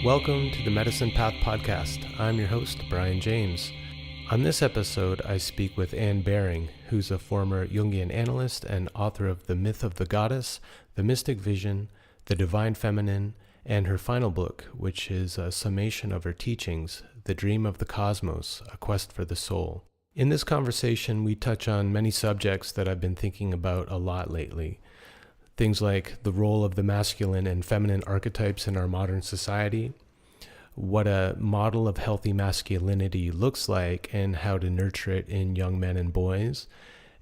Welcome to the Medicine Path Podcast. I'm your host, Brian James. On this episode, I speak with Anne Baring, who's a former Jungian analyst and author of The Myth of the Goddess, The Mystic Vision, The Divine Feminine, and her final book, which is a summation of her teachings, The Dream of the Cosmos, A Quest for the Soul. In this conversation, we touch on many subjects that I've been thinking about a lot lately. Things like the role of the masculine and feminine archetypes in our modern society, what a model of healthy masculinity looks like and how to nurture it in young men and boys,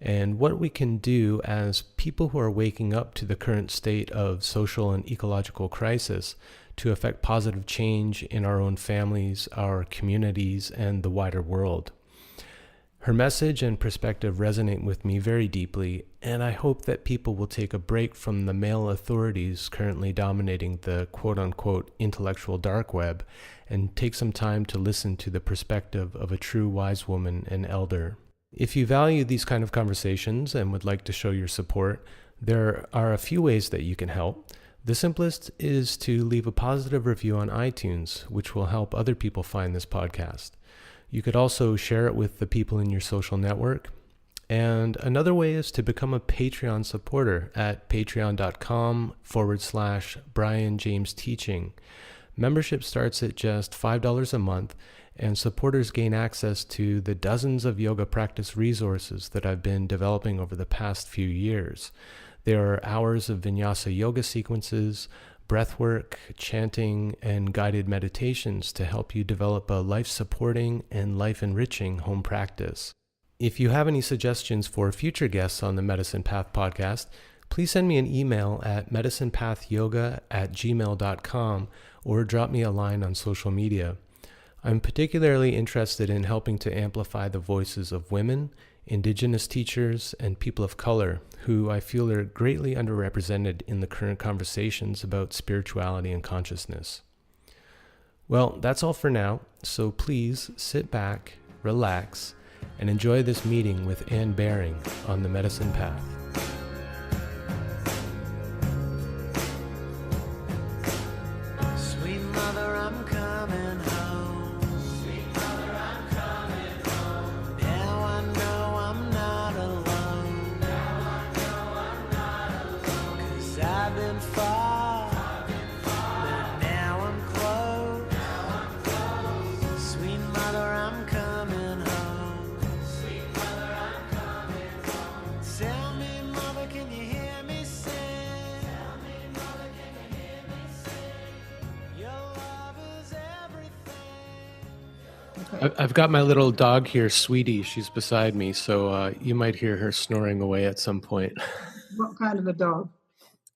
and what we can do as people who are waking up to the current state of social and ecological crisis to affect positive change in our own families, our communities, and the wider world. Her message and perspective resonate with me very deeply, and I hope that people will take a break from the male authorities currently dominating the quote-unquote intellectual dark web and take some time to listen to the perspective of a true wise woman and elder. If you value these kind of conversations and would like to show your support, there are a few ways that you can help. The simplest is to leave a positive review on iTunes, which will help other people find this podcast. You could also share it with the people in your social network. And another way is to become a Patreon supporter at patreon.com/Brian James Teaching. Membership starts at just $5 a month, and supporters gain access to the dozens of yoga practice resources that I've been developing over the past few years. There are hours of vinyasa yoga sequences, breathwork, chanting, and guided meditations to help you develop a life-supporting and life-enriching home practice. If you have any suggestions for future guests on the Medicine Path podcast, please send me an email at medicinepathyoga@gmail.com or drop me a line on social media. I'm particularly interested in helping to amplify the voices of women, Indigenous teachers, and people of color who I feel are greatly underrepresented in the current conversations about spirituality and consciousness. Well, that's all for now, so please sit back, relax, and enjoy this meeting with Anne Baring on the Medicine Path. I've got my little dog here, Sweetie. She's beside me, so you might hear her snoring away at some point. What kind of a dog?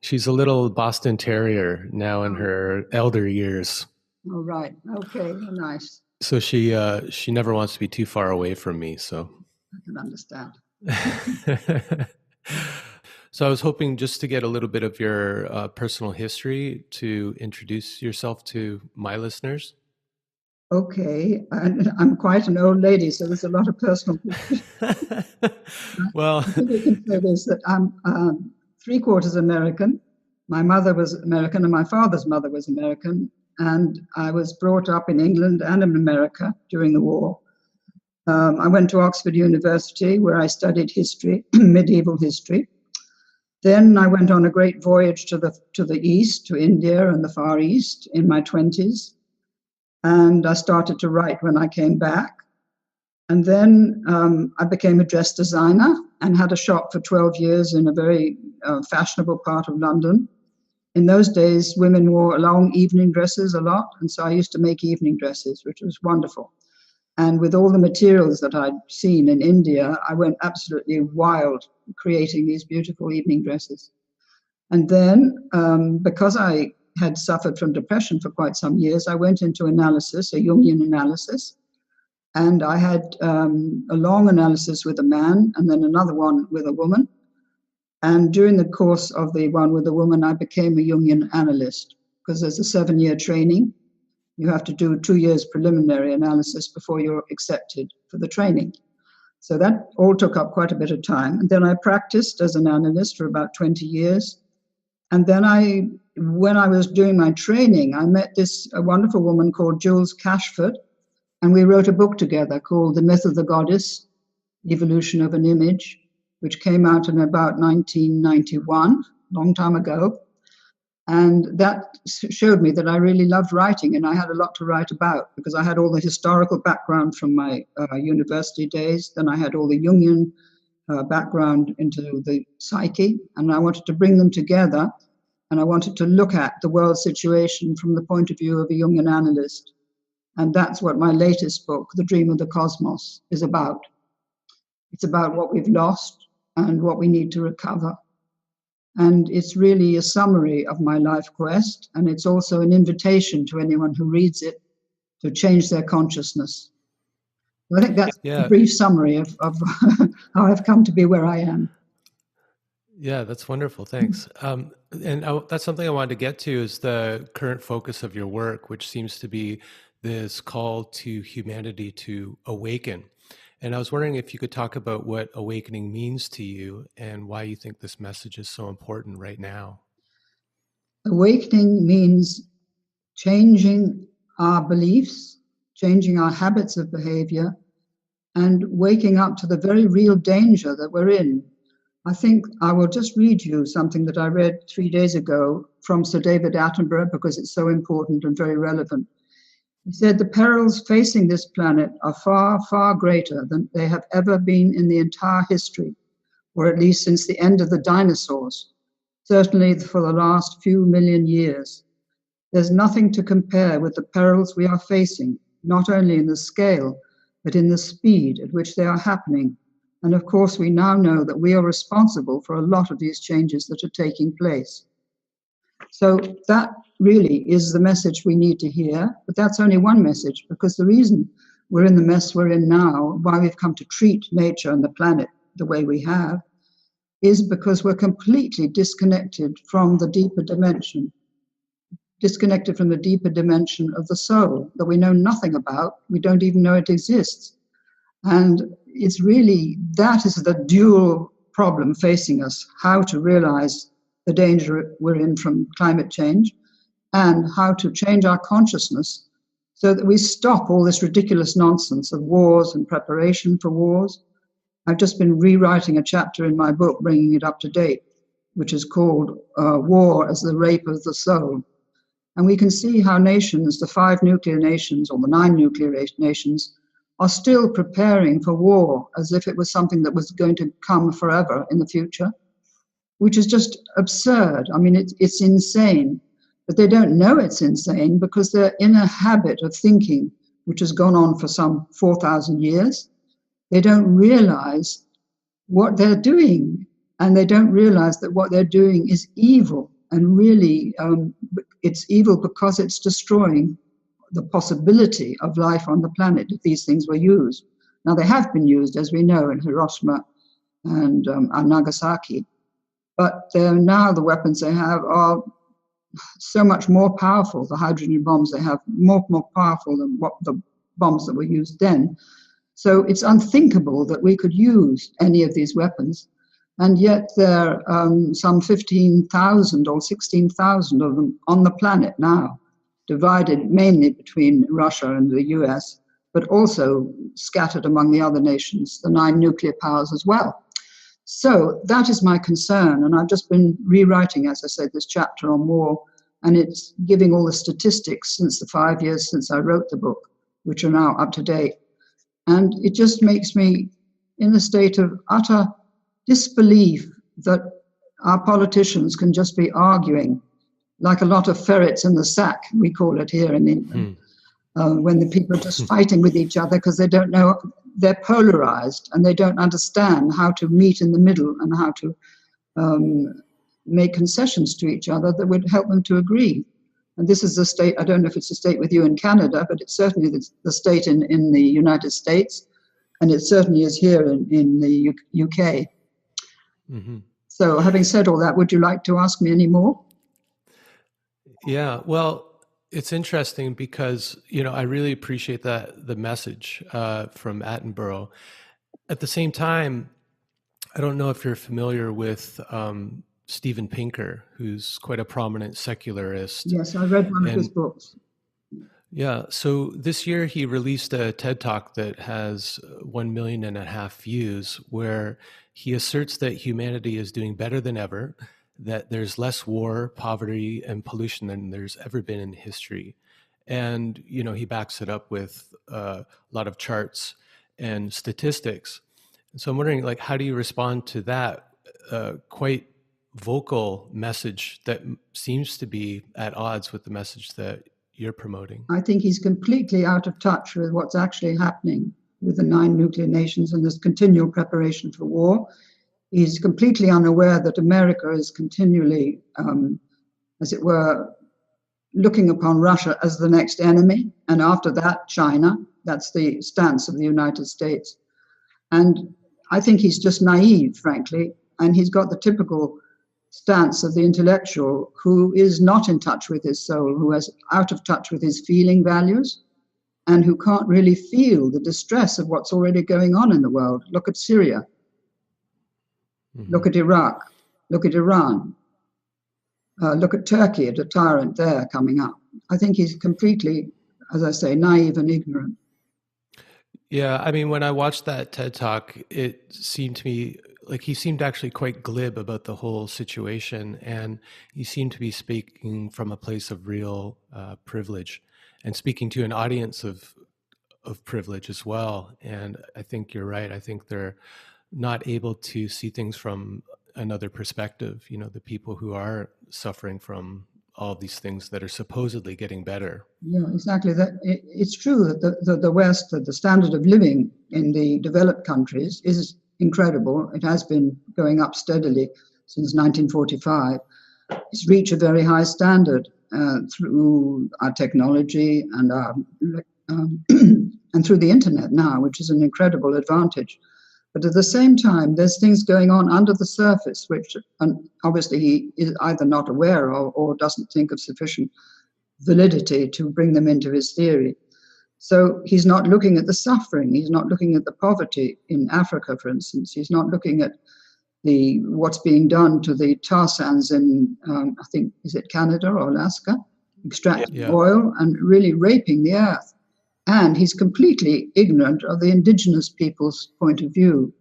She's a little Boston Terrier now in her elder years. Oh, right. Okay, nice. So she never wants to be too far away from me, so. I can understand. So I was hoping just to get a little bit of your personal history to introduce yourself to my listeners. Okay, I'm quite an old lady, so there's a lot of personal. Well, I think we can say this, that I'm 3/4 American. My mother was American and my father's mother was American, and I was brought up in England and in America during the war. I went to Oxford University where I studied history, medieval history. Then I went on a great voyage to the east, to India and the Far East in my 20s. And I started to write when I came back. And then I became a dress designer and had a shop for 12 years in a very fashionable part of London. In those days, women wore long evening dresses a lot. And so I used to make evening dresses, which was wonderful. And with all the materials that I'd seen in India, I went absolutely wild creating these beautiful evening dresses. And then because I had suffered from depression for quite some years, I went into analysis, a Jungian analysis, and I had a long analysis with a man and then another one with a woman. And during the course of the one with the woman, I became a Jungian analyst because there's a 7-year training. You have to do 2 years preliminary analysis before you're accepted for the training. So that all took up quite a bit of time. And then I practiced as an analyst for about 20 years. And then when I was doing my training, I met a wonderful woman called Jules Cashford, and we wrote a book together called The Myth of the Goddess, Evolution of an Image, which came out in about 1991, a long time ago. And that showed me that I really loved writing, and I had a lot to write about because I had all the historical background from my university days. Then I had all the Jungian background into the psyche, and I wanted to bring them together, and I wanted to look at the world situation from the point of view of a Jungian analyst. And that's what my latest book, The Dream of the Cosmos, is about. It's about what we've lost and what we need to recover. And it's really a summary of my life quest, and it's also an invitation to anyone who reads it to change their consciousness. I think that's a brief summary of how I've come to be where I am. Yeah, that's wonderful. Thanks. That's something I wanted to get to, is the current focus of your work, which seems to be this call to humanity to awaken. And I was wondering if you could talk about what awakening means to you and why you think this message is so important right now. Awakening means changing our beliefs, changing our habits of behavior, and waking up to the very real danger that we're in. I think I will just read you something that I read 3 days ago from Sir David Attenborough, because it's so important and very relevant. He said, "The perils facing this planet are far, far greater than they have ever been in the entire history, or at least since the end of the dinosaurs, certainly for the last few million years. There's nothing to compare with the perils we are facing, not only in the scale, but in the speed at which they are happening. And of course, we now know that we are responsible for a lot of these changes that are taking place." So that really is the message we need to hear, but that's only one message, because the reason we're in the mess we're in now, why we've come to treat nature and the planet the way we have, is because we're completely disconnected from the deeper dimension of the soul that we know nothing about. We don't even know it exists. And it's really, that is the dual problem facing us: how to realize the danger we're in from climate change, and how to change our consciousness so that we stop all this ridiculous nonsense of wars and preparation for wars. I've just been rewriting a chapter in my book, bringing it up to date, which is called War as the Rape of the Soul. And we can see how nations, the 5 nuclear nations or the 9 nuclear nations, are still preparing for war as if it was something that was going to come forever in the future, which is just absurd. I mean, it's insane. But they don't know it's insane because they're in a habit of thinking which has gone on for some 4,000 years. They don't realize what they're doing, and they don't realize that what they're doing is evil. And really, it's evil because it's destroying the possibility of life on the planet if these things were used. Now, they have been used, as we know, in Hiroshima and Nagasaki, but they're now, the weapons they have are so much more powerful. The hydrogen bombs they have more powerful than what the bombs that were used then. So it's unthinkable that we could use any of these weapons, and yet there are some 15,000 or 16,000 of them on the planet now, divided mainly between Russia and the US, but also scattered among the other nations, the 9 nuclear powers as well. So that is my concern, and I've just been rewriting, as I said, this chapter on war, and it's giving all the statistics since the 5 years since I wrote the book, which are now up to date. And it just makes me in a state of utter disbelief that our politicians can just be arguing like a lot of ferrets in the sack, we call it here in England, when the people are just fighting with each other because they don't know. They're polarized and they don't understand how to meet in the middle and how to make concessions to each other that would help them to agree. And this is the state, I don't know if it's the state with you in Canada, but it's certainly the state in the United States, and it certainly is here in the UK. Mm-hmm. So having said all that, would you like to ask me any more? Yeah, well, it's interesting because, I really appreciate the message from Attenborough. At the same time, I don't know if you're familiar with Steven Pinker, who's quite a prominent secularist. Yes, I read one of his books. Yeah, so this year he released a TED Talk that has 1.5 million views, where he asserts that humanity is doing better than ever, that there's less war, poverty, and pollution than there's ever been in history. And, he backs it up with a lot of charts and statistics. And so I'm wondering, how do you respond to that quite vocal message that seems to be at odds with the message that you're promoting? I think he's completely out of touch with what's actually happening with the 9 nuclear nations and this continual preparation for war. He's completely unaware that America is continually, as it were, looking upon Russia as the next enemy, and after that, China. That's the stance of the United States. And I think he's just naive, frankly, and he's got the typical stance of the intellectual who is not in touch with his soul, who is out of touch with his feeling values, and who can't really feel the distress of what's already going on in the world. Look at Syria. Mm-hmm. Look at Iraq. Look at Iran. Look at Turkey, at a tyrant there coming up. I think he's completely, as I say, naive and ignorant. Yeah, I mean, when I watched that TED Talk, it seemed to me like he seemed actually quite glib about the whole situation, and he seemed to be speaking from a place of real privilege and speaking to an audience of privilege as well. And I think you're right. I think they're not able to see things from another perspective, the people who are suffering from all these things that are supposedly getting better. Yeah, exactly. It's true that the West, that the standard of living in the developed countries is incredible. It has been going up steadily since 1945. It's reached a very high standard through our technology and and through the internet now, which is an incredible advantage. But at the same time, there's things going on under the surface, which obviously he is either not aware of or doesn't think of sufficient validity to bring them into his theory. So he's not looking at the suffering. He's not looking at the poverty in Africa, for instance. He's not looking at what's being done to the tar sands in, I think, is it Canada or Alaska, extracting oil and really raping the earth. And he's completely ignorant of the indigenous people's point of view,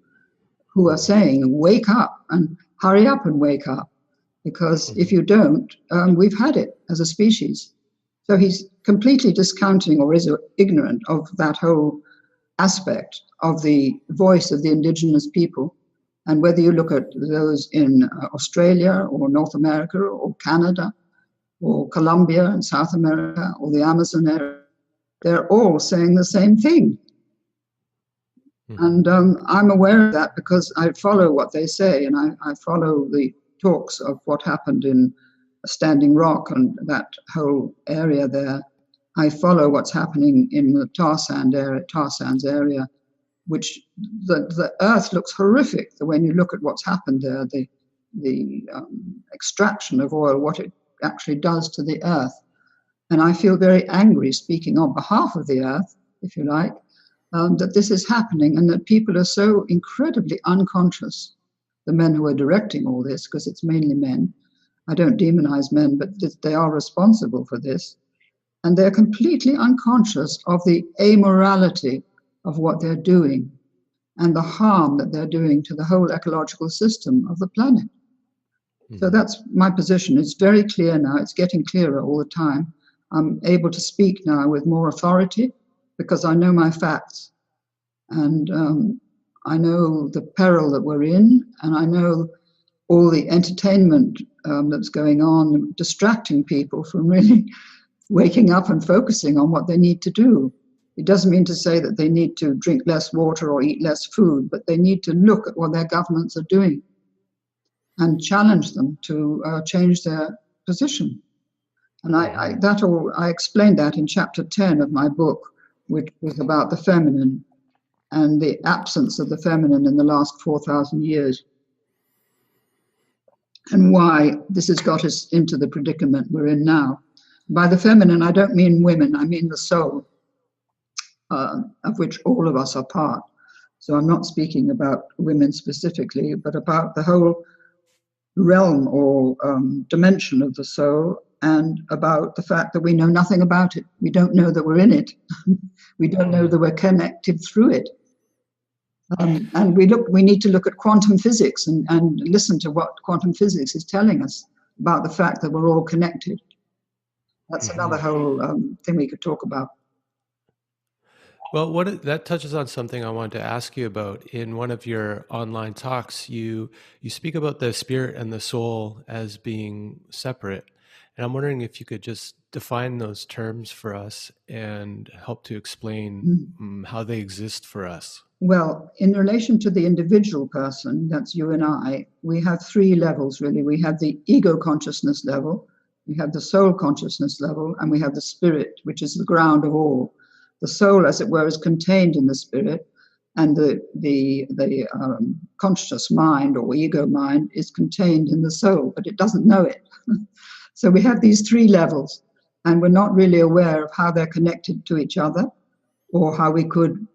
who are saying, wake up and hurry up and wake up, because if you don't, we've had it as a species. So he's completely discounting or is ignorant of that whole aspect of the voice of the indigenous people. And whether you look at those in Australia or North America or Canada or Colombia and South America or the Amazon area, they're all saying the same thing. Mm-hmm. And I'm aware of that because I follow what they say, and I follow the talks of what happened in Standing Rock and that whole area there. I follow what's happening in the tar sands area, which the earth looks horrific when you look at what's happened there, the extraction of oil, what it actually does to the earth. And I feel very angry, speaking on behalf of the earth, if you like, that this is happening and that people are so incredibly unconscious, the men who are directing all this, because it's mainly men. I don't demonize men, but they are responsible for this. And they're completely unconscious of the amorality of what they're doing and the harm that they're doing to the whole ecological system of the planet. Mm-hmm. So that's my position. It's very clear now. It's getting clearer all the time. I'm able to speak now with more authority because I know my facts. And I know the peril that we're in, and I know all the entertainment that's going on, distracting people from really waking up and focusing on what they need to do. It doesn't mean to say that they need to drink less water or eat less food, but they need to look at what their governments are doing and challenge them to change their position. And I explained that in chapter 10 of my book, which was about the feminine and the absence of the feminine in the last 4,000 years, and why this has got us into the predicament we're in now. By the feminine, I don't mean women, I mean the soul, of which all of us are part. So I'm not speaking about women specifically, but about the whole realm or dimension of the soul, and about the fact that we know nothing about it. We don't know that we're in it. We don't know that we're connected through it. And we need to look at quantum physics and listen to what quantum physics is telling us about the fact that we're all connected. That's another whole thing we could talk about. Well, that touches on something I wanted to ask you about. In one of your online talks, you speak about the spirit and the soul as being separate. And I'm wondering if you could just define those terms for us and help to explain how they exist for us. Well, in relation to the individual person, that's you and I, we have three levels, really. We have the ego consciousness level, we have the soul consciousness level, and we have the spirit, which is the ground of all. The soul, as it were, is contained in the spirit, and the conscious mind or ego mind is contained in the soul, but it doesn't know it. So we have these three levels, and we're not really aware of how they're connected to each other or how we could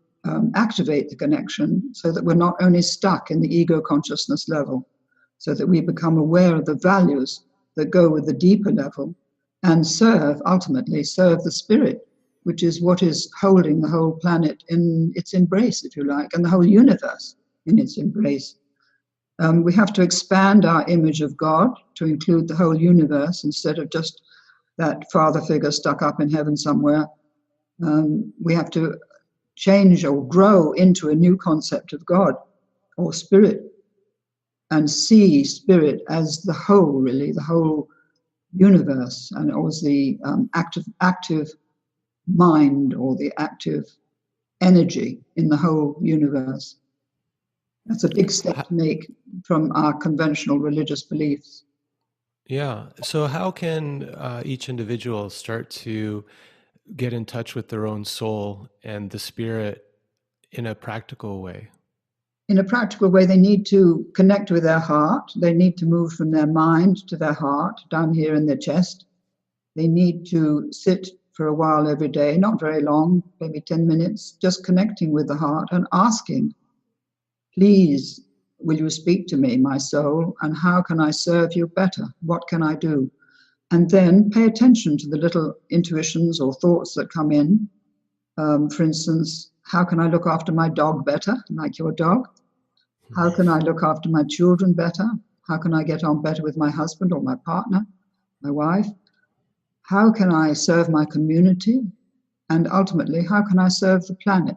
activate the connection so that we're not only stuck in the ego consciousness level, so that we become aware of the values that go with the deeper level and ultimately serve the spirit, which is what is holding the whole planet in its embrace, if you like, and the whole universe in its embrace. We have to expand our image of God to include the whole universe instead of just that father figure stuck up in heaven somewhere. We have to change or grow into a new concept of God or spirit and see spirit as the whole, really, the whole universe, and as the active mind or the active energy in the whole universe. That's a big step to make from our conventional religious beliefs. Yeah. So how can each individual start to get in touch with their own soul and the spirit in a practical way? In a practical way, they need to connect with their heart. They need to move from their mind to their heart, down here in their chest. They need to sit for a while every day, not very long, maybe 10 minutes, just connecting with the heart and asking, please, will you speak to me, my soul, and how can I serve you better? What can I do? And then pay attention to the little intuitions or thoughts that come in. For instance, how can I look after my dog better, like your dog? How can I look after my children better? How can I get on better with my husband or my partner, my wife? How can I serve my community? And ultimately, how can I serve the planet?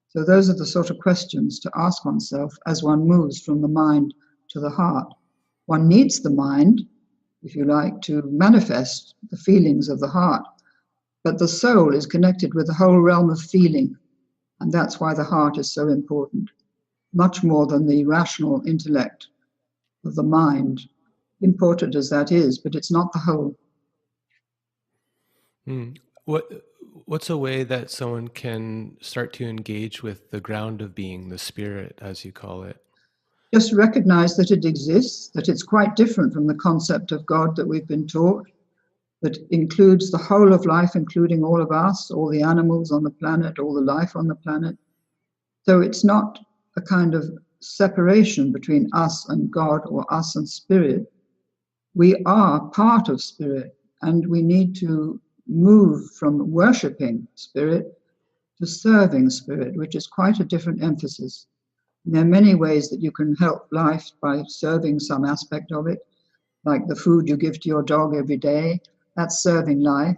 So those are the sort of questions to ask oneself as one moves from the mind to the heart. One needs the mind, if you like, to manifest the feelings of the heart. But the soul is connected with the whole realm of feeling. And that's why the heart is so important, much more than the rational intellect of the mind, important as that is, but it's not the whole. What's a way that someone can start to engage with the ground of being, the spirit, as you call it? Just recognize that it exists, that it's quite different from the concept of God that we've been taught, that includes the whole of life, including all of us, all the animals on the planet, all the life on the planet. So it's not a kind of separation between us and God or us and spirit. We are part of spirit, and we need to move from worshipping spirit to serving spirit, which is quite a different emphasis. And there are many ways that you can help life by serving some aspect of it, like the food you give to your dog every day. That's serving life.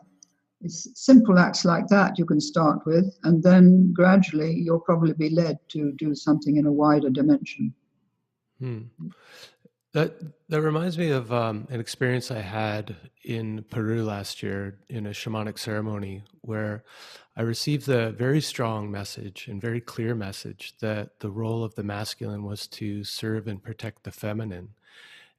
It's simple acts like that you can start with, and then gradually you'll probably be led to do something in a wider dimension. That reminds me of an experience I had in Peru last year in a shamanic ceremony where I received a very strong message and very clear message that the role of the masculine was to serve and protect the feminine.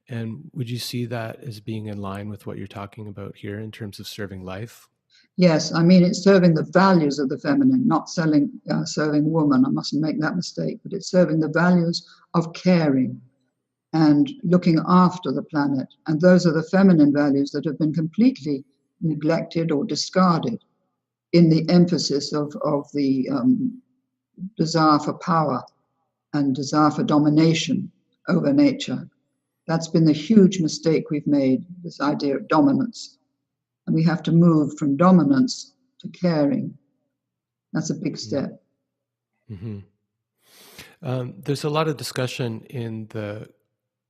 And would you see that as being in line with what you're talking about here in terms of serving life? Yes, I mean, it's serving the values of the feminine, not serving woman. I mustn't make that mistake, but it's serving the values of caring and looking after the planet. And those are the feminine values that have been completely neglected or discarded in the emphasis of the desire for power and desire for domination over nature. That's been the huge mistake we've made, this idea of dominance. And we have to move from dominance to caring. That's a big step. Mm-hmm. There's a lot of discussion in the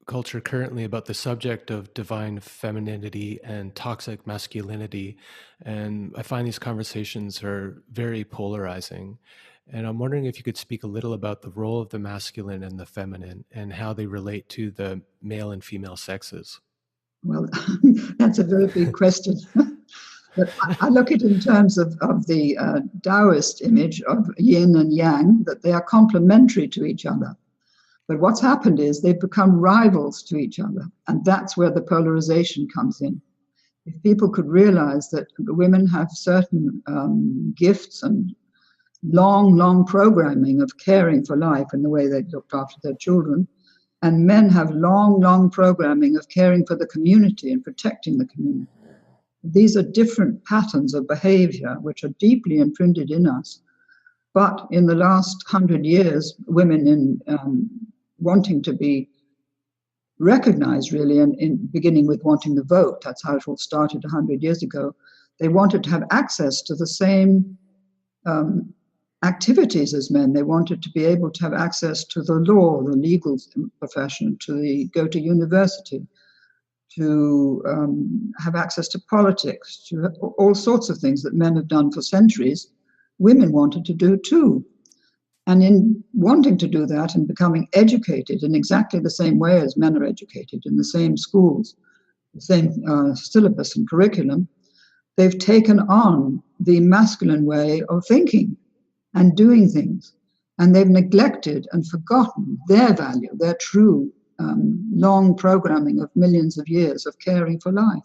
culture currently about the subject of divine femininity and toxic masculinity. And I find these conversations are very polarizing. And I'm wondering if you could speak a little about the role of the masculine and the feminine and how they relate to the male and female sexes. Well, that's a very big question. But I look at it in terms of the Taoist image of yin and yang, that they are complementary to each other. But what's happened is they've become rivals to each other. And that's where the polarization comes in. If people could realize that women have certain gifts and long programming of caring for life in the way they looked after their children, and men have long programming of caring for the community and protecting the community. These are different patterns of behavior which are deeply imprinted in us. But in the last 100 years, women in wanting to be recognized, really, and in beginning with wanting the vote, that's how it all started 100 years ago, they wanted to have access to the same activities as men. They wanted to be able to have access to the law, the legal profession, go to university, to have access to politics, to all sorts of things that men have done for centuries. Women wanted to do too. And in wanting to do that and becoming educated in exactly the same way as men are educated, in the same schools, the same syllabus and curriculum, they've taken on the masculine way of thinking and doing things. And they've neglected and forgotten their value, their true long programming of millions of years of caring for life.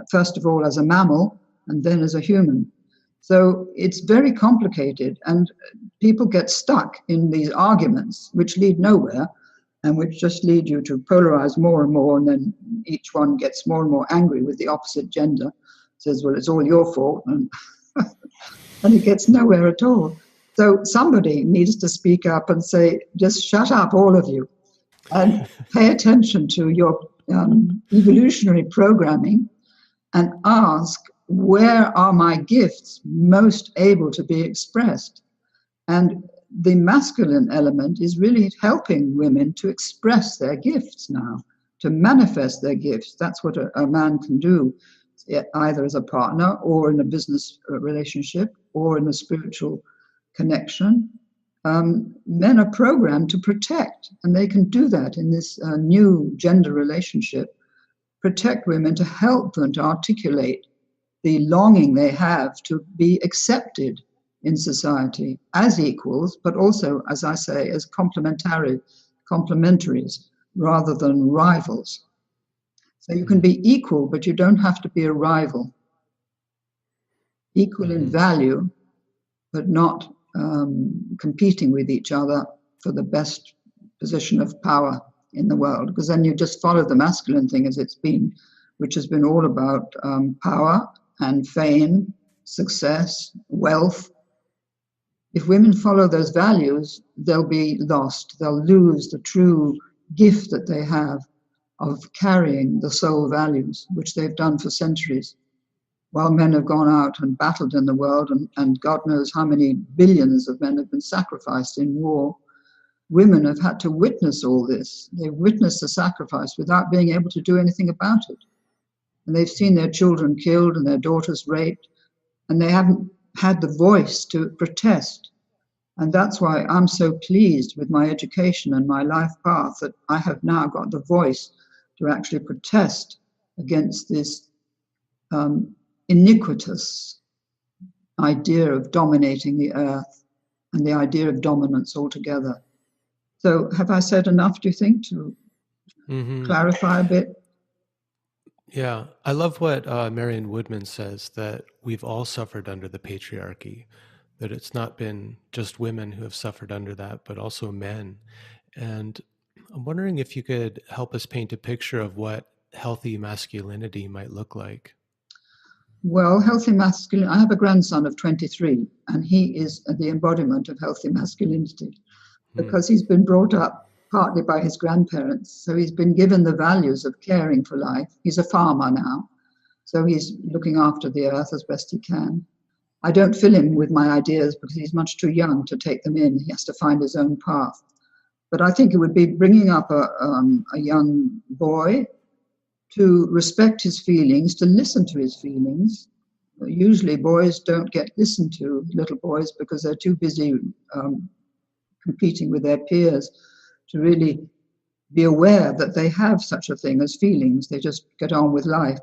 First of all as a mammal, and then as a human. So it's very complicated, and people get stuck in these arguments which lead nowhere and which just lead you to polarize more and more, and then each one gets more and more angry with the opposite gender, says, well, it's all your fault, and it gets nowhere at all. So somebody needs to speak up and say, just shut up, all of you, and pay attention to your evolutionary programming and ask, where are my gifts most able to be expressed? And the masculine element is really helping women to express their gifts now, to manifest their gifts. That's what a man can do, either as a partner or in a business relationship or in a spiritual connection. Men are programmed to protect, and they can do that in this new gender relationship, protect women, to help them to articulate the longing they have to be accepted in society as equals, but also, as I say, as complementaries rather than rivals. So you can be equal, but you don't have to be a rival. Equal in value, but not competing with each other for the best position of power in the world, because then you just follow the masculine thing as it's been, which has been all about power and fame, success, wealth. If women follow those values, they'll be lost. They'll lose the true gift that they have of carrying the soul values, which they've done for centuries. While men have gone out and battled in the world, and God knows how many billions of men have been sacrificed in war, women have had to witness all this. They've witnessed the sacrifice without being able to do anything about it. And they've seen their children killed and their daughters raped, and they haven't had the voice to protest. And that's why I'm so pleased with my education and my life path, that I have now got the voice to actually protest against this iniquitous idea of dominating the earth and the idea of dominance altogether. So have I said enough, do you think, to clarify a bit? Yeah, I love what Marion Woodman says, that we've all suffered under the patriarchy, that it's not been just women who have suffered under that, but also men. And I'm wondering if you could help us paint a picture of what healthy masculinity might look like. Well, healthy masculinity, I have a grandson of 23, and he is the embodiment of healthy masculinity, because he's been brought up partly by his grandparents. So he's been given the values of caring for life. He's a farmer now, so he's looking after the earth as best he can. I don't fill him with my ideas because he's much too young to take them in. He has to find his own path. But I think it would be bringing up a young boy to respect his feelings, to listen to his feelings. Usually boys don't get listened to, little boys, because they're too busy competing with their peers to really be aware that they have such a thing as feelings. They just get on with life.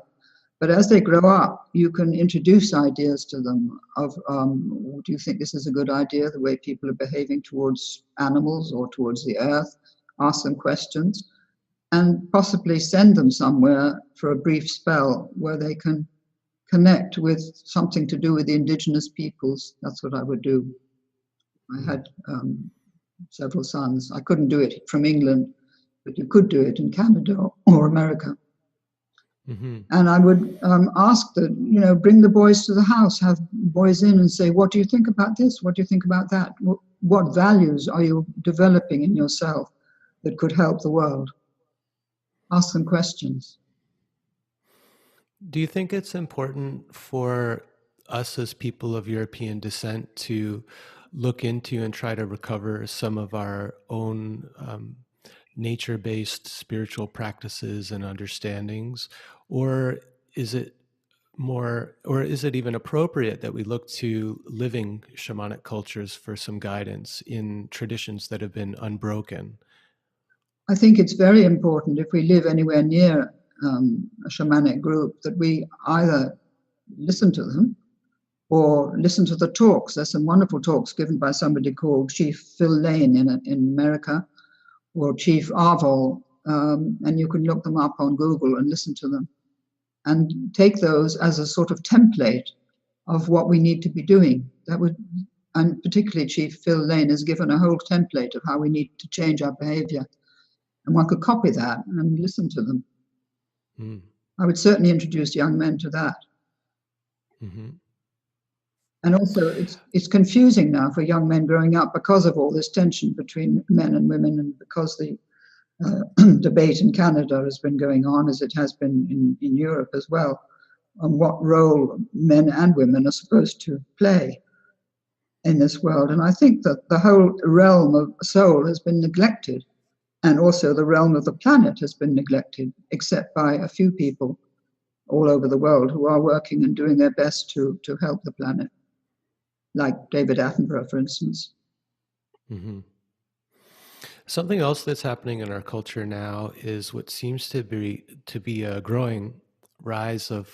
But as they grow up, you can introduce ideas to them of, do you think this is a good idea, the way people are behaving towards animals or towards the earth? Ask them questions and possibly send them somewhere for a brief spell where they can connect with something to do with the indigenous peoples. That's what I would do. I had several sons. I couldn't do it from England, but you could do it in Canada or America. Mm-hmm. And I would ask that, bring the boys to the house, have boys in and say, what do you think about this? What do you think about that? What values are you developing in yourself that could help the world? Ask them questions. Do you think it's important for us as people of European descent to look into and try to recover some of our own nature-based spiritual practices and understandings? Or is it even appropriate that we look to living shamanic cultures for some guidance in traditions that have been unbroken? I think it's very important, if we live anywhere near a shamanic group, that we either listen to them or listen to the talks. There's some wonderful talks given by somebody called Chief Phil Lane in America, or Chief Arvol, and you can look them up on Google and listen to them and take those as a sort of template of what we need to be doing. And particularly Chief Phil Lane has given a whole template of how we need to change our behavior. And one could copy that and listen to them. Mm. I would certainly introduce young men to that. Mm-hmm. And also, it's confusing now for young men growing up because of all this tension between men and women, and because the debate in Canada has been going on, as it has been in Europe as well, on what role men and women are supposed to play in this world. And I think that the whole realm of soul has been neglected, and also the realm of the planet has been neglected, except by a few people all over the world who are working and doing their best to help the planet, like David Attenborough, for instance. Mm-hmm. Something else that's happening in our culture now is what seems to be a growing rise of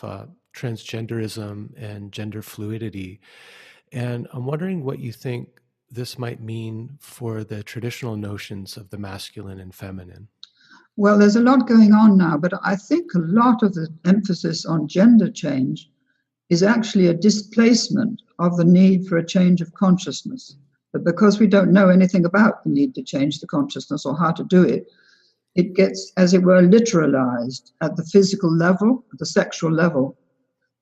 transgenderism and gender fluidity. And I'm wondering what you think this might mean for the traditional notions of the masculine and feminine. Well, there's a lot going on now, but I think a lot of the emphasis on gender change is actually a displacement of the need for a change of consciousness. But because we don't know anything about the need to change the consciousness or how to do it, it gets, as it were, literalized at the physical level, at the sexual level.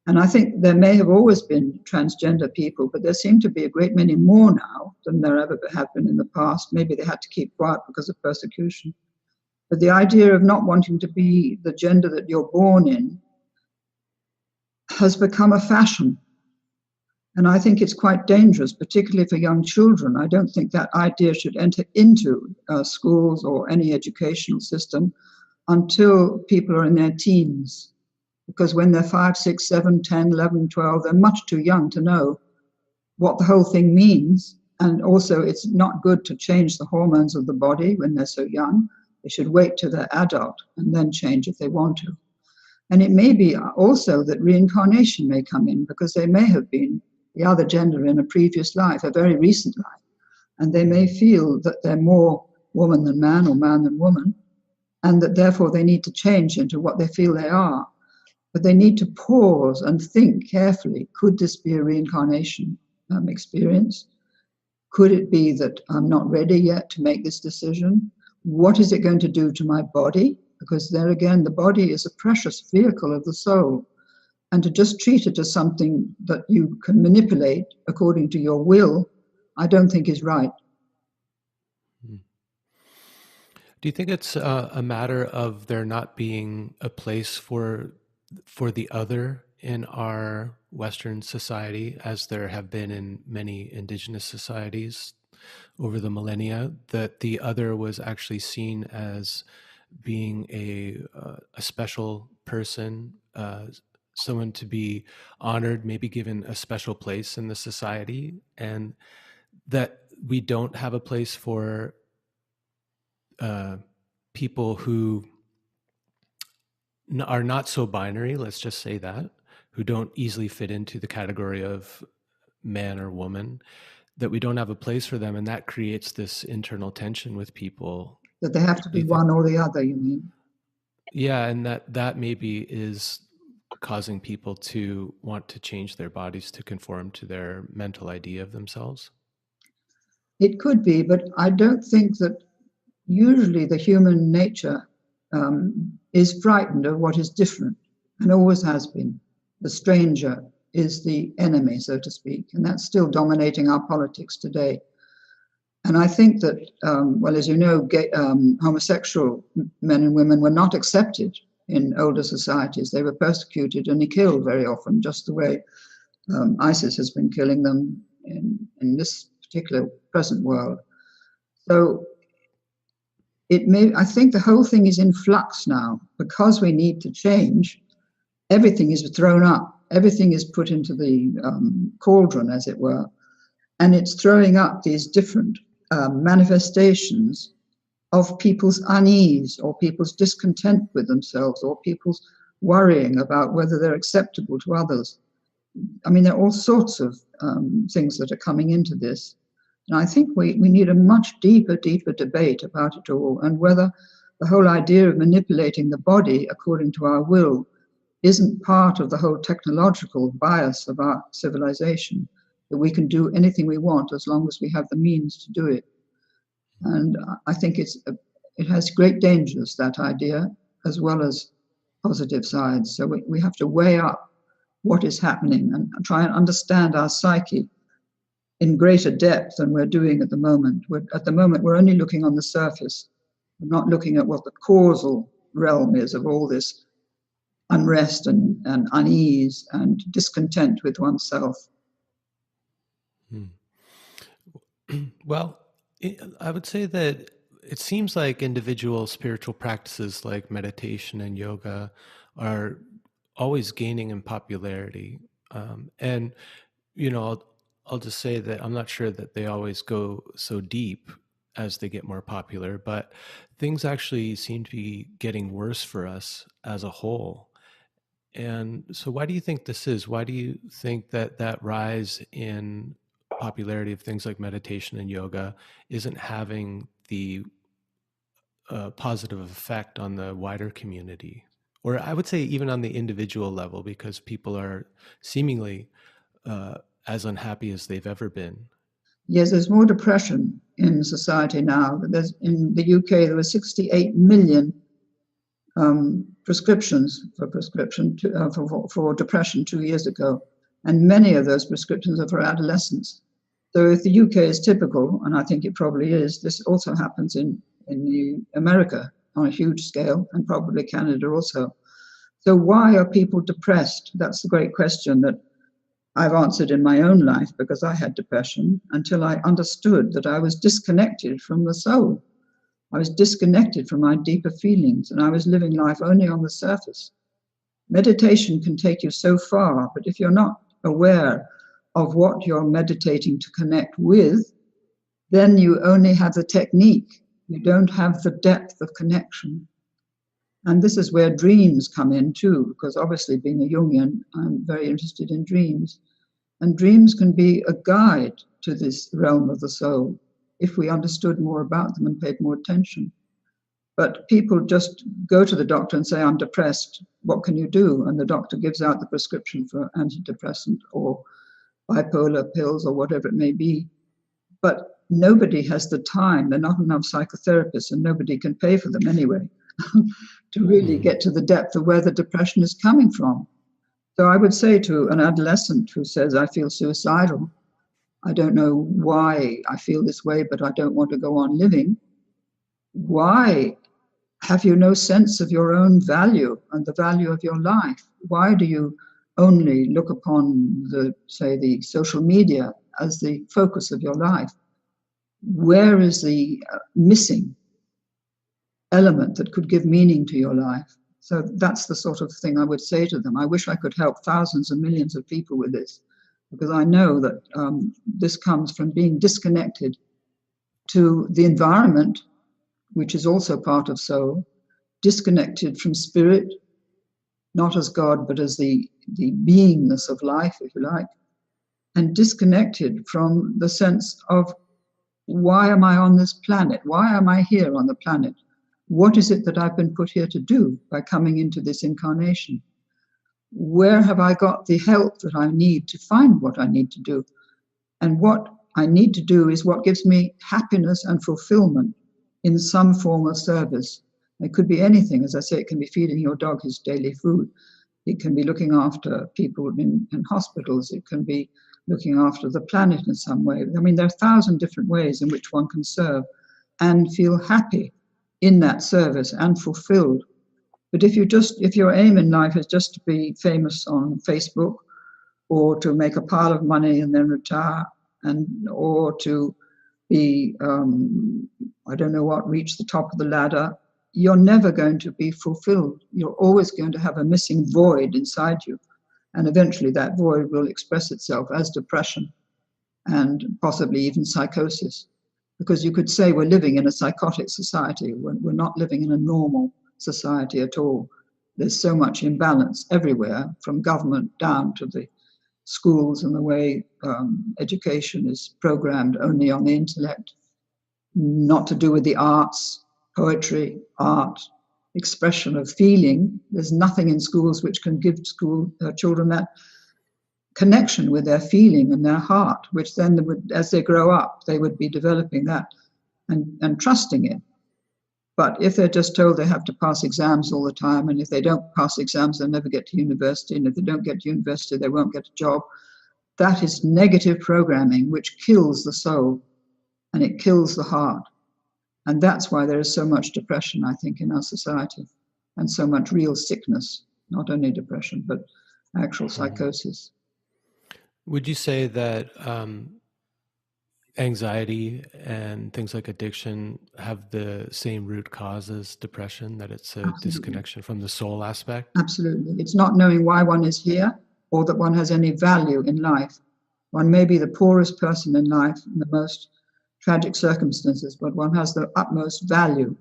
And I think there may have always been transgender people, but there seem to be a great many more now than there ever have been in the past. Maybe they had to keep quiet because of persecution. But the idea of not wanting to be the gender that you're born in has become a fashion. And I think it's quite dangerous, particularly for young children. I don't think that idea should enter into schools or any educational system until people are in their teens. Because when they're 5, 6, 7, 10, 11, 12, they're much too young to know what the whole thing means. And also, it's not good to change the hormones of the body when they're so young. They should wait till they're adult and then change if they want to. And it may be also that reincarnation may come in, because they may have been the other gender in a previous life, a very recent life. And they may feel that they're more woman than man or man than woman, and that therefore they need to change into what they feel they are. But they need to pause and think carefully. Could this be a reincarnation experience? Could it be that I'm not ready yet to make this decision? What is it going to do to my body? Because there again, the body is a precious vehicle of the soul. And to just treat it as something that you can manipulate according to your will, I don't think is right. Do you think it's a matter of there not being a place for the other in our Western society, as there have been in many indigenous societies over the millennia, that the other was actually seen as being a special person, someone to be honored, maybe given a special place in the society, and that we don't have a place for people who are not so binary, let's just say that, who don't easily fit into the category of man or woman, that we don't have a place for them, and that creates this internal tension with people. That they have to be one or the other, you mean? Yeah, and that maybe is causing people to want to change their bodies to conform to their mental idea of themselves. It could be, but I don't think that usually the human nature is frightened of what is different, and always has been. The stranger is the enemy, so to speak, and that's still dominating our politics today. And I think that, well, as you know, gay, homosexual men and women were not accepted in older societies. They were persecuted and killed very often, just the way ISIS has been killing them in this particular present world. So I think the whole thing is in flux now, because we need to change. Everything is thrown up, everything is put into the cauldron, as it were, and it's throwing up these different manifestations of people's unease, or people's discontent with themselves, or people's worrying about whether they're acceptable to others. I mean, there are all sorts of things that are coming into this. And I think we need a much deeper debate about it all, and whether the whole idea of manipulating the body according to our will isn't part of the whole technological bias of our civilization, that we can do anything we want as long as we have the means to do it. And I think it has great dangers, that idea, as well as positive sides. So we have to weigh up what is happening and try and understand our psyche in greater depth than we're doing at the moment. At the moment, we're only looking on the surface. We're not looking at what the causal realm is of all this unrest and unease and discontent with oneself. Well, I would say that it seems like individual spiritual practices like meditation and yoga are always gaining in popularity. And, you know, I'll just say that I'm not sure that they always go so deep as they get more popular, but things actually seem to be getting worse for us as a whole. And so why do you think this is? Why do you think that rise in popularity of things like meditation and yoga isn't having the positive effect on the wider community? Or I would say even on the individual level, because people are seemingly as unhappy as they've ever been. Yes, there's more depression in society now. In the UK, there were 68 million prescriptions for depression 2 years ago, and many of those prescriptions are for adolescents. So if the UK is typical, and I think it probably is, this also happens in America on a huge scale, and probably Canada also. So why are people depressed? That's the great question that I've answered in my own life, because I had depression until I understood that I was disconnected from the soul. I was disconnected from my deeper feelings, and I was living life only on the surface. Meditation can take you so far, but if you're not aware of what you're meditating to connect with, then you only have the technique. You don't have the depth of connection. And this is where dreams come in too, because obviously being a Jungian, I'm very interested in dreams. And dreams can be a guide to this realm of the soul if we understood more about them and paid more attention. But people just go to the doctor and say, I'm depressed, what can you do? And the doctor gives out the prescription for antidepressant or bipolar pills or whatever it may be. But nobody has the time, there are not enough psychotherapists, and nobody can pay for them anyway, to really get to the depth of where the depression is coming from. So I would say to an adolescent who says, I feel suicidal, I don't know why I feel this way, but I don't want to go on living. why have you no sense of your own value and the value of your life? Why do you only look upon the social media as the focus of your life? Where is the missing element that could give meaning to your life? So that's the sort of thing I would say to them. I wish I could help thousands and millions of people with this, because I know that this comes from being disconnected to the environment, which is also part of soul, disconnected from spirit, not as God, but as the beingness of life, if you like, and disconnected from the sense of, why am I on this planet? Why am I here on the planet? What is it that I've been put here to do by coming into this incarnation? Where have I got the help that I need to find what I need to do? And what I need to do is what gives me happiness and fulfillment in some form of service. It could be anything. As I say, it can be feeding your dog his daily food. It can be looking after people in hospitals. It can be looking after the planet in some way. I mean, there are 1,000 different ways in which one can serve and feel happy in that service and fulfilled. But if your aim in life is just to be famous on Facebook, or to make a pile of money and then retire, or to be, reach the top of the ladder, you're never going to be fulfilled. You're always going to have a missing void inside you. And eventually that void will express itself as depression and possibly even psychosis. Because you could say we're living in a psychotic society. We're not living in a normal society at all. There's so much imbalance everywhere, from government down to the schools and the way education is programmed only on the intellect, not to do with the arts, poetry, art, expression of feeling. There's nothing in schools which can give children that connection with their feeling and their heart, which then as they grow up, they would be developing that and trusting it. But if they're just told they have to pass exams all the time, and if they don't pass exams, they'll never get to university, and if they don't get to university, they won't get a job, that is negative programming, which kills the soul and it kills the heart. And that's why there is so much depression, I think, in our society, and so much real sickness, not only depression, but actual psychosis. Would you say that anxiety and things like addiction have the same root cause as depression, that it's a Absolutely. Disconnection from the soul aspect? Absolutely. It's not knowing why one is here or that one has any value in life. One may be the poorest person in life in the most tragic circumstances, but one has the utmost value.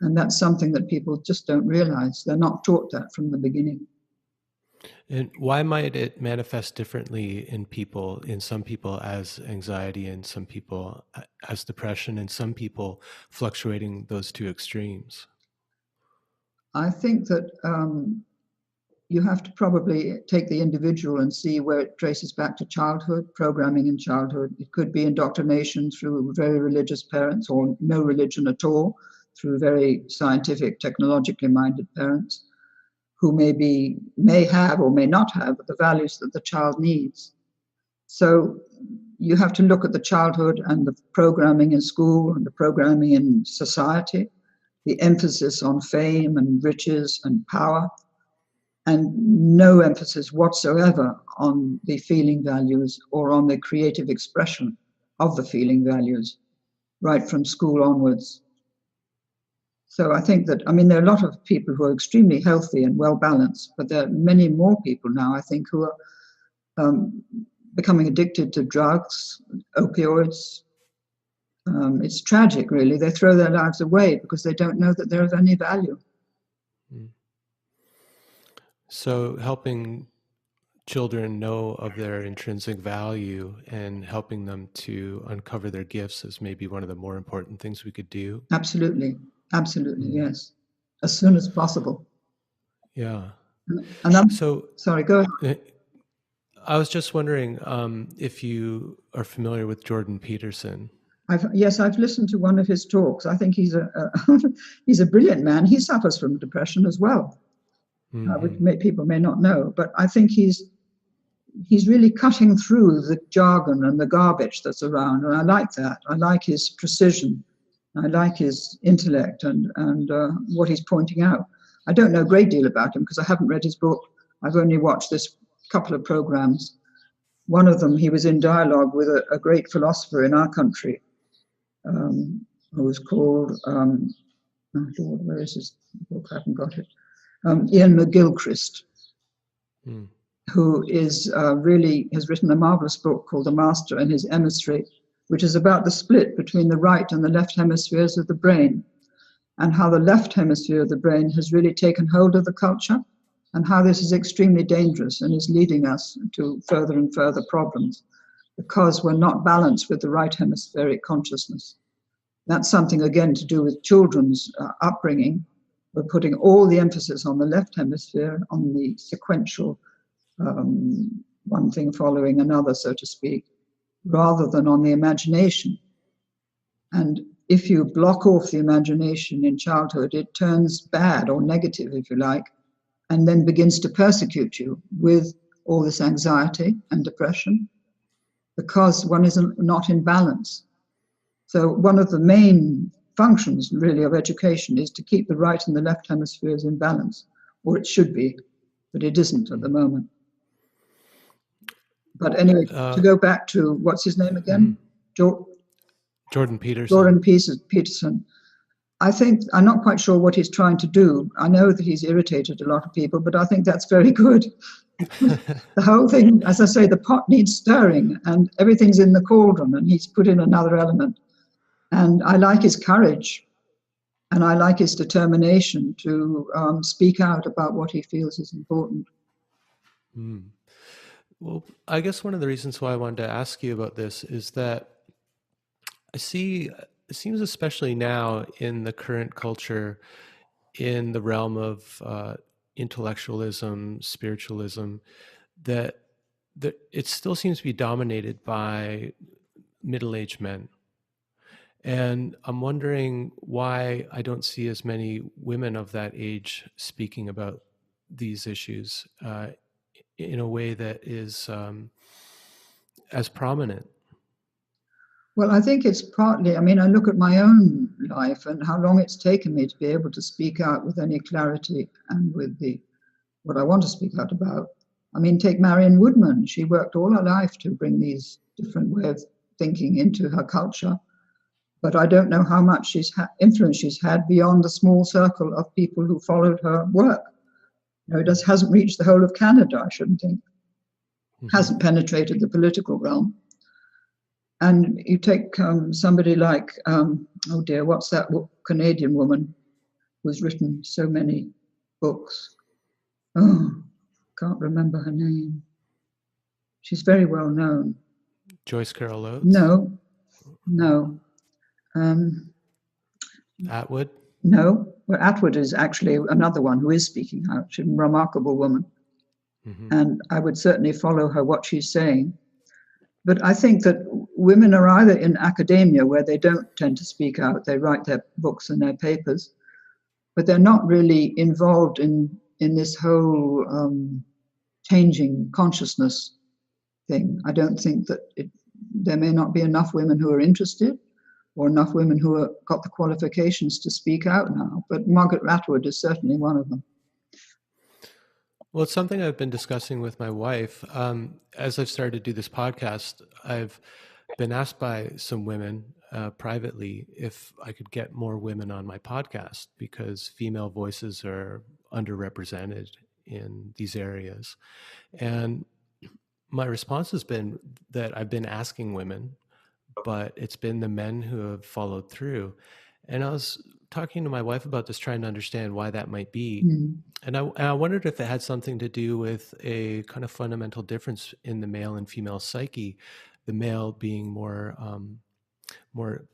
And that's something that people just don't realize. They're not taught that from the beginning. And why might it manifest differently in some people as anxiety, and some people as depression, and some people fluctuating those two extremes? I think that you have to probably take the individual and see where it traces back to childhood, programming in childhood. It could be indoctrination through very religious parents, or no religion at all, through very scientific, technologically minded parents, who may have or may not have the values that the child needs. So you have to look at the childhood and the programming in school and the programming in society, the emphasis on fame and riches and power, and no emphasis whatsoever on the feeling values or on the creative expression of the feeling values, right from school onwards. So I think that, there are a lot of people who are extremely healthy and well-balanced, but there are many more people now, I think, who are becoming addicted to drugs, opioids. It's tragic, really. They throw their lives away because they don't know that they're of any value. So helping children know of their intrinsic value and helping them to uncover their gifts is maybe one of the more important things we could do. Absolutely, yes. As soon as possible. Yeah. And sorry, go ahead. I was just wondering if you are familiar with Jordan Peterson. Yes, I've listened to one of his talks. I think he's a brilliant man. He suffers from depression as well, which people may not know. But I think he's really cutting through the jargon and the garbage that's around, and I like that. I like his precision I like his intellect and what he's pointing out. I don't know a great deal about him because I haven't read his book. I've only watched this couple of programs. One of them, he was in dialogue with a great philosopher in our country, who was called, oh Lord, where is his book? I haven't got it. Ian McGilchrist, who is really has written a marvelous book called The Master and His Emissary, which is about the split between the right and the left hemispheres of the brain, and how the left hemisphere of the brain has really taken hold of the culture, and how this is extremely dangerous and is leading us to further and further problems because we're not balanced with the right hemispheric consciousness. That's something, again, to do with children's upbringing. We're putting all the emphasis on the left hemisphere, on the sequential, one thing following another, so to speak, rather than on the imagination. And if you block off the imagination in childhood, it turns bad or negative, if you like, and then begins to persecute you with all this anxiety and depression because one is not in balance. So one of the main functions, really, of education is to keep the right and the left hemispheres in balance, or it should be, but it isn't at the moment. But anyway, to go back to, what's his name again? Jordan Peterson. Jordan Peterson. I think, I'm not quite sure what he's trying to do. I know that he's irritated a lot of people, but I think that's very good. The whole thing, as I say, the pot needs stirring and everything's in the cauldron and he's put in another element. And I like his courage and I like his determination to speak out about what he feels is important. Well, I guess one of the reasons why I wanted to ask you about this is that I see, it seems especially now in the current culture, in the realm of intellectualism, spiritualism, that it still seems to be dominated by middle-aged men. And I'm wondering why I don't see as many women of that age speaking about these issues in a way that is as prominent. Well, I think it's partly, I mean, I look at my own life and how long it's taken me to be able to speak out with any clarity and with what I want to speak out about. I mean, take Marion Woodman. She worked all her life to bring these different ways of thinking into her culture. But I don't know how much influence she's had beyond the small circle of people who followed her work. You know, it hasn't reached the whole of Canada, I shouldn't think. Hasn't penetrated the political realm. And you take somebody like, oh dear, what's that Canadian woman who's written so many books? Oh, can't remember her name. She's very well known. Joyce Carol Oates? No. Atwood? No. Well, Atwood is actually another one who is speaking out. She's a remarkable woman. And I would certainly follow her, what she's saying. But I think that women are either in academia where they don't tend to speak out, they write their books and their papers, but they're not really involved in this whole changing consciousness thing. I don't think that there may not be enough women who are interested or enough women who have got the qualifications to speak out now, but Margaret Atwood is certainly one of them. Well, it's something I've been discussing with my wife. As I've started to do this podcast, I've been asked by some women privately if I could get more women on my podcast because female voices are underrepresented in these areas. And my response has been that I've been asking women, but it's been the men who have followed through. And I was talking to my wife about this, trying to understand why that might be. And I wondered if it had something to do with a kind of fundamental difference in the male and female psyche, the male being more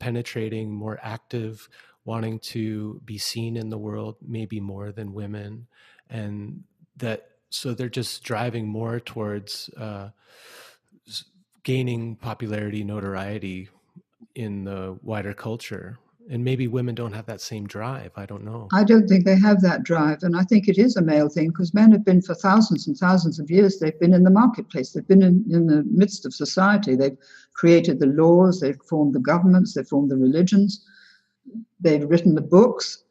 penetrating, more active, wanting to be seen in the world, maybe more than women. And so they're just driving more towards gaining popularity, notoriety in the wider culture. And maybe women don't have that same drive. I don't know. I don't think they have that drive. And I think it is a male thing because men have been for thousands and thousands of years. They've been in the marketplace. They've been in the midst of society. They've created the laws. They've formed the governments. They've formed the religions. they'd written the books.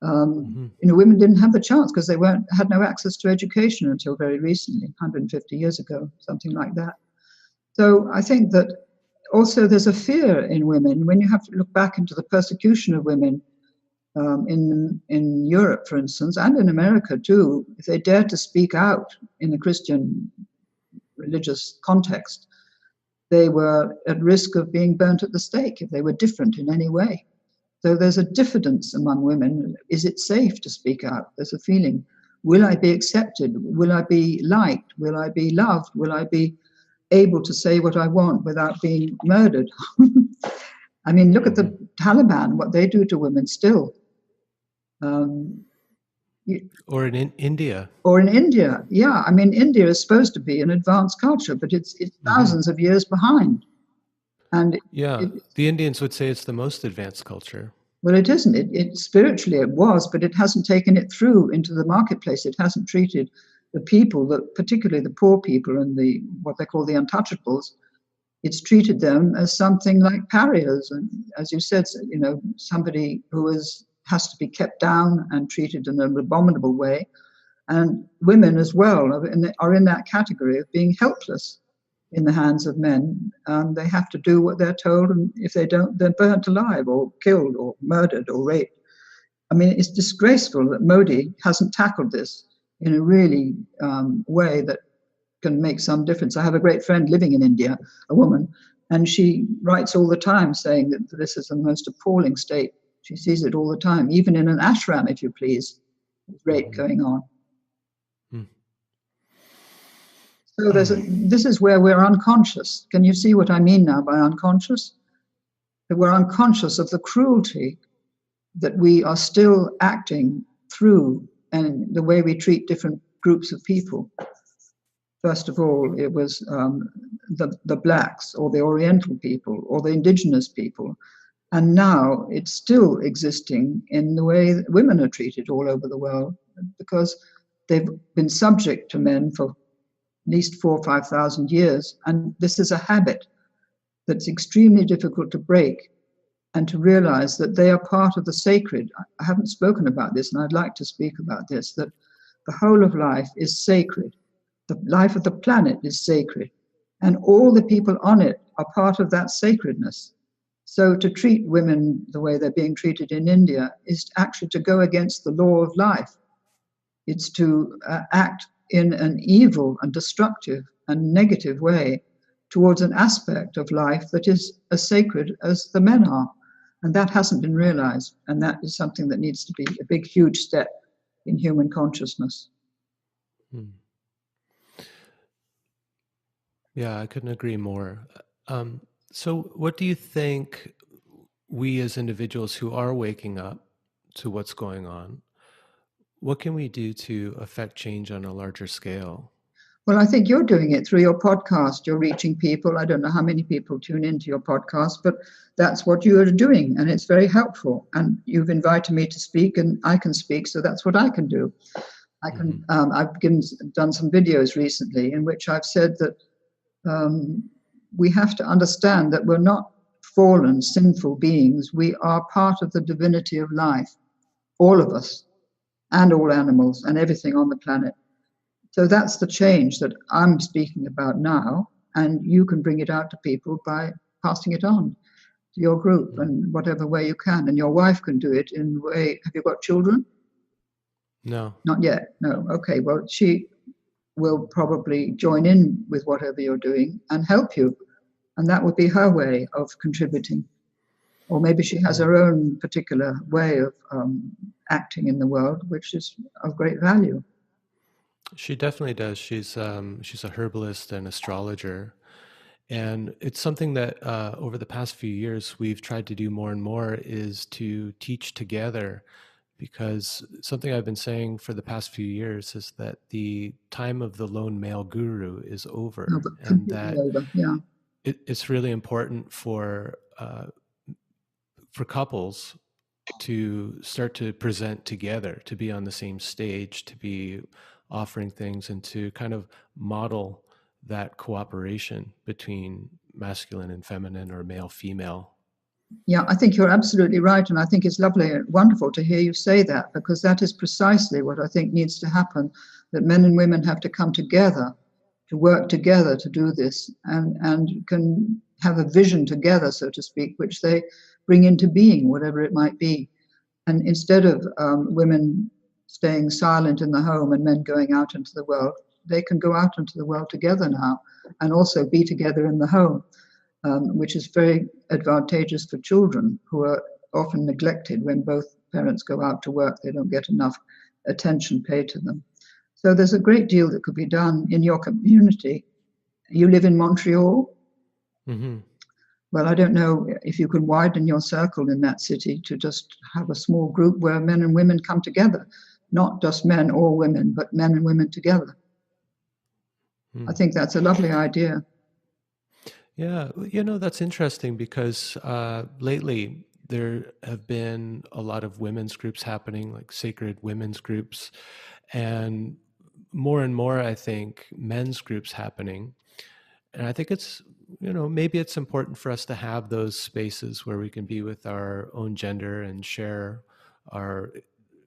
Mm-hmm. Women didn't have the chance because they had no access to education until very recently, 150 years ago, something like that. So I think that also there's a fear in women when you have to look back into the persecution of women in Europe, for instance, and in America too. If they dared to speak out in a Christian religious context, they were at risk of being burnt at the stake if they were different in any way. So there's a diffidence among women. Is it safe to speak out? There's a feeling, will I be accepted? Will I be liked? Will I be loved? Will I be able to say what I want without being murdered? I mean, look at the Taliban, what they do to women still. Or in India. Or in India, yeah. I mean, India is supposed to be an advanced culture, but it's thousands of years behind. And the Indians would say it's the most advanced culture. Well, it isn't. It spiritually it was, but it hasn't taken it through into the marketplace. It hasn't treated the people, particularly the poor people and what they call the untouchables. It's treated them as something like pariahs, and as you said, somebody who has to be kept down and treated in an abominable way. And women as well are in that category of being helpless in the hands of men. They have to do what they're told, and if they don't, they're burnt alive or killed or murdered or raped. I mean, it's disgraceful that Modi hasn't tackled this in a really way that can make some difference. I have a great friend living in India, a woman, and she writes all the time saying that this is the most appalling state. She sees it all the time, even in an ashram, if you please, rape going on. So this is where we're unconscious. Can you see what I mean now by unconscious? That we're unconscious of the cruelty that we are still acting through and the way we treat different groups of people. First of all, it was the blacks or the Oriental people or the indigenous people. And now it's still existing in the way that women are treated all over the world because they've been subject to men for at least 4,000 or 5,000 years. And this is a habit that's extremely difficult to break and to realize that they are part of the sacred. I haven't spoken about this, and I'd like to speak about this, that the whole of life is sacred. The life of the planet is sacred, and all the people on it are part of that sacredness. So to treat women the way they're being treated in India is actually to go against the law of life. It's to act in an evil and destructive and negative way towards an aspect of life that is as sacred as the men are. And that hasn't been realized. And that is something that needs to be a big, huge step in human consciousness. Yeah, I couldn't agree more. So what do you think we as individuals who are waking up to what's going on, what can we do to affect change on a larger scale? Well, I think you're doing it through your podcast. You're reaching people. I don't know how many people tune into your podcast, but that's what you are doing, and it's very helpful. And you've invited me to speak, and I can speak, so that's what I can do. I've done some videos recently in which I've said that we have to understand that we're not fallen, sinful beings. We are part of the divinity of life, all of us, and all animals, and everything on the planet. So that's the change that I'm speaking about now, and you can bring it out to people by passing it on to your group in whatever way you can. And your wife can do it in a way. Have you got children? No. Not yet. No. Okay. Well, she will probably join in with whatever you're doing and help you. And that would be her way of contributing. Or maybe she has her own particular way of acting in the world, which is of great value. She definitely does. She's a herbalist and astrologer. And it's something that over the past few years we've tried to do more and more is to teach together, because something I've been saying for the past few years is that the time of the lone male guru is over, and that it's really important for couples to start to present together, to be on the same stage, to be offering things, and to kind of model that cooperation between masculine and feminine or male female. Yeah, I think you're absolutely right. And I think it's lovely and wonderful to hear you say that, because that is precisely what I think needs to happen, that men and women have to come together, to work together to do this, and can have a vision together, so to speak, which they bring into being, whatever it might be. And instead of women staying silent in the home and men going out into the world, they can go out into the world together now and also be together in the home. Which is very advantageous for children who are often neglected when both parents go out to work. They don't get enough attention paid to them. So there's a great deal that could be done in your community. You live in Montreal? Mm-hmm. Well, I don't know if you can widen your circle in that city to just have a small group where men and women come together, not just men or women, but men and women together. I think that's a lovely idea. Yeah, that's interesting because lately there have been a lot of women's groups happening, like sacred women's groups, and more, I think, men's groups happening. And I think it's, maybe it's important for us to have those spaces where we can be with our own gender and share our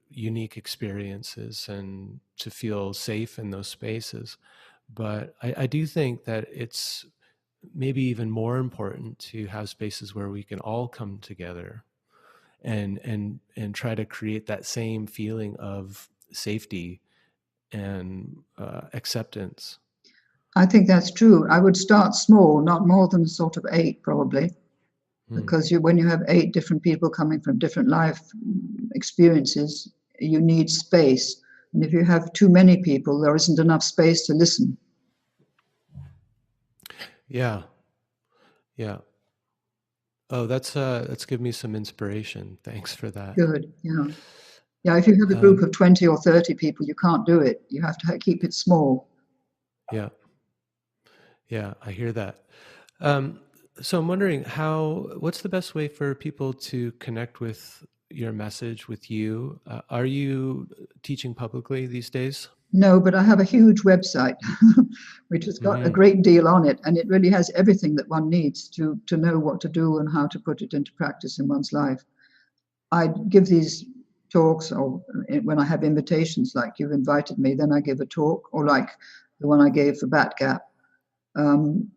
unique experiences and to feel safe in those spaces. But I do think that it's maybe even more important to have spaces where we can all come together and try to create that same feeling of safety and acceptance. I think that's true. I would start small, not more than sort of 8 probably, because when you have 8 different people coming from different life experiences, you need space. And if you have too many people, there isn't enough space to listen. Yeah. Oh, that's given me some inspiration. Thanks for that. Good. Yeah. If you have a group of 20 or 30 people, you can't do it. You have to keep it small. Yeah, I hear that. So I'm wondering what's the best way for people to connect with your message, with you? Are you teaching publicly these days? No, but I have a huge website which has got a great deal on it, and it really has everything that one needs to know what to do and how to put it into practice in one's life. I give these talks, or when I have invitations like you've invited me, then I give a talk, or like the one I gave for Bat Gap. And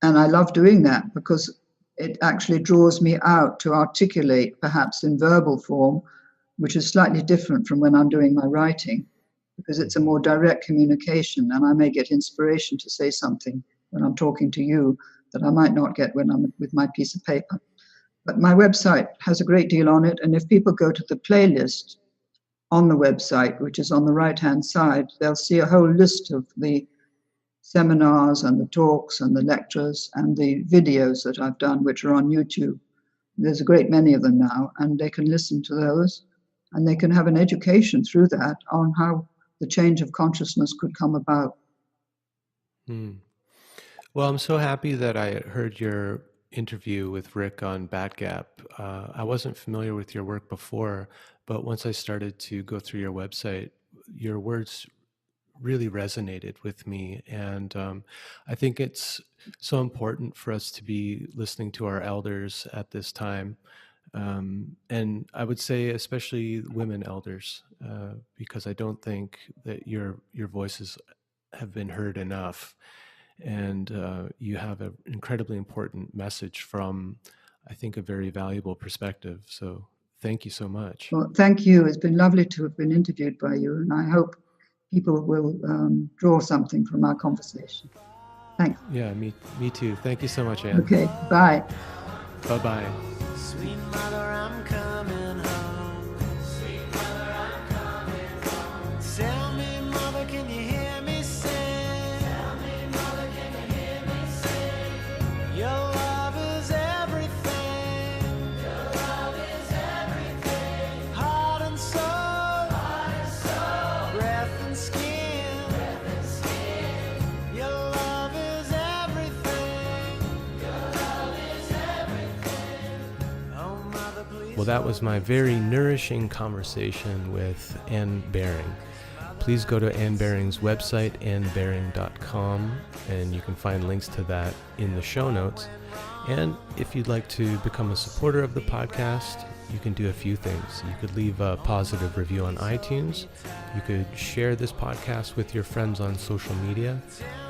I love doing that because it actually draws me out to articulate, perhaps in verbal form, which is slightly different from when I'm doing my writing, because it's a more direct communication, and I may get inspiration to say something when I'm talking to you that I might not get when I'm with my piece of paper. But my website has a great deal on it, and if people go to the playlist on the website, which is on the right-hand side, they'll see a whole list of the seminars and the talks and the lectures and the videos that I've done, which are on YouTube. There's a great many of them now, and they can listen to those, and they can have an education through that on how the change of consciousness could come about. Well, I'm so happy that I heard your interview with Rick on Bat Gap. I wasn't familiar with your work before, but once I started to go through your website, your words really resonated with me. And I think it's so important for us to be listening to our elders at this time. And I would say especially women elders, because I don't think that your voices have been heard enough. And you have an incredibly important message from, I think, a very valuable perspective. So thank you so much. Well, thank you. It's been lovely to have been interviewed by you, and I hope people will draw something from our conversation. Thanks. Yeah, me too. Thank you so much, Anne. Okay, bye. Bye-bye. Sweet mother, I'm coming home. Sweet mother, I'm coming home. Tell me, mother, can you hear me sing? Tell me, mother, can you hear me sing? Your love is everything. Your love is everything. Heart and soul. Heart and soul. Breath and skin. Breath and skin. Your love is everything. Your love is everything. Oh, mother, please. Well, that was my very nourishing conversation with Anne Baring. please go to Ann Baring's website, annbaring.com, and you can find links to that in the show notes. And if you'd like to become a supporter of the podcast, you can do a few things. You could leave a positive review on iTunes, you could share this podcast with your friends on social media,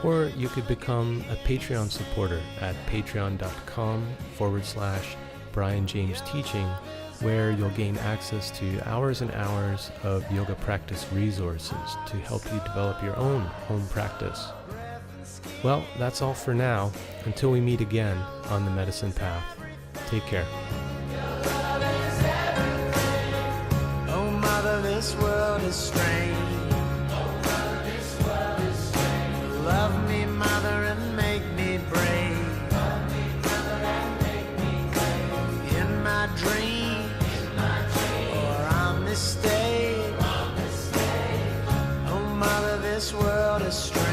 or you could become a Patreon supporter at patreon.com/Brian James Teaching, where you'll gain access to hours and hours of yoga practice resources to help you develop your own home practice. Well, that's all for now. Until we meet again on the Medicine Path. Take care. Oh, mother, this world is strange. Love me, mother, and make me brave. In my dreams, or on this stage. Oh, mother, this world is strange.